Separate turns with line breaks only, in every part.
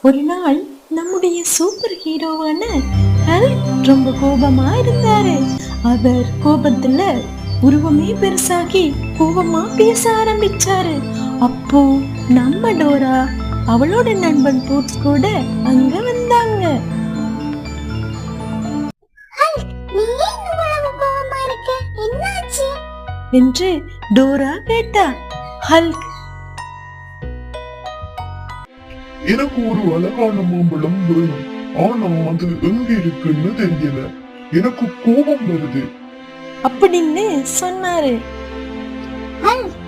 ஒரு நாள் நம்முடைய சூப்பர் ஹீரோவான ஹல்க் ரொம்ப கோபமா இருந்தாரு. அவர் கோபத்துல உருவமே பெருசாகி கோபமா பேச ஆரம்பிச்சாரு. அப்போ நம்ம டோரா அவளோட நண்பன் பூட்ஸ் கூட அங்க வந்தாங்க. என்று டோரா கேட்டா. ஹல்க்,
எனக்கு ஒரு அழகான மாம்பழம் வேணும், ஆனா அது எங்க இருக்குன்னு தெரியல, எனக்கு கோபம் வருது
அப்படின்னு சொன்னாரு.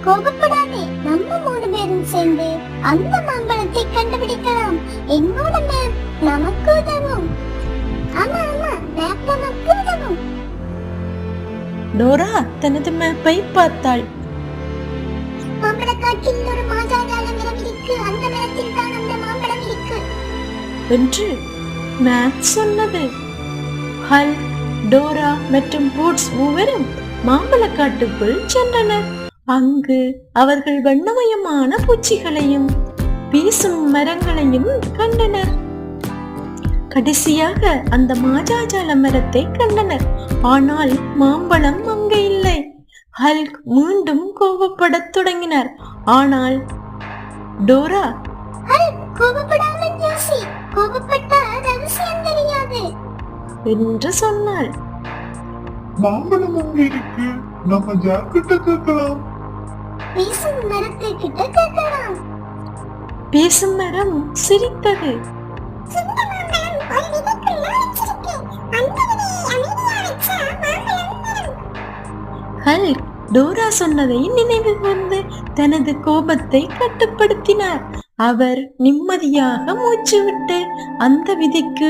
கோபப்படாதே, நம்ம 3 பேரும் சேர்ந்து அந்த மாம்பழத்தை கண்டுபிடிக்கலாம். என்னோட மேப் நமக்கு உதவும். ஆமா ஆமா, மேப் நமக்கு உதவும்.
டோரா தனது மேப்பை பார்த்தாள்.
மாம்பழக்காட்டில் ஒரு மாஜாஜால மரம் இருக்கு, அந்த மரத்தில் தான் அந்த மாம்பழம் இருக்கு
என்று மேப் சொன்னது. ஹல், டோரா மற்றும் பூட்ஸ் மூவரும் மாம்பழக்காட்டுக்குள் சென்றனர். அங்கு அவர்கள் வண்ணமயமான பூச்சிகளையும் பேசும் மரங்களையும் கண்டனர். கடைசியாக அந்த மாஜாஜால மரத்தை கண்டனர். ஆனால் மாம்பழம் அங்கே இல்லை. ஹல்க் மீண்டும் கோபப்படத் தொடங்கினார். ஆனால் டோரா,
கோபப்படாமல் யோசி, கோபப்பட்டா ரகசியம் தெரியாது
என்று சொன்னாள்.
மாம்பழம் அங்க இருக்கு, நம்ம ஜாக்கிட்ட கேட்கலாம்.
பேசும் மரத்தை கிட்ட கேட்கலாம்.
பேசும் மரம் சிரித்தது. ஹல்க் டோரா சொன்னதை நினைவு வந்து தனது கோபத்தை கட்டுப்படுத்தினார். அவர் நிம்மதியாக மூச்சு விட்டு அந்த விதைக்கு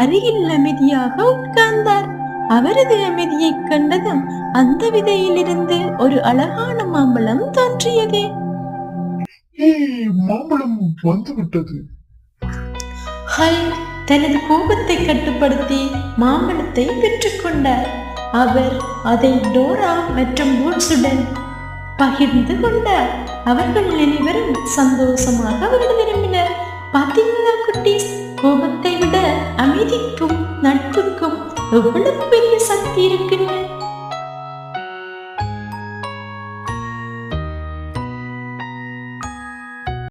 அருகில் அமைதியாக உட்கார்ந்தார். அவரது அமைதியை கண்டதும் அந்த விதையிலிருந்து ஒரு அழகான மாம்பழம் தோன்றியது.
மாம்பழம் வந்து விட்டது.
ஹல்க் தனது கோபத்தை கட்டுப்படுத்தி மாம்பழத்தை பெற்றுக்கொண்டார். அவர் அதை டோரா மற்றும் பூட்ஸுடன் பகிர்ந்து கொண்டார். அவர்கள் அனைவரும் சந்தோஷமாக வீடு திரும்பினர். பாத்தீங்களா குட்டீஸ், கோபத்தை விட அமைதிக்கும் நட்புக்கும் எவ்வளவு பெரிய சக்தி இருக்குன்னு.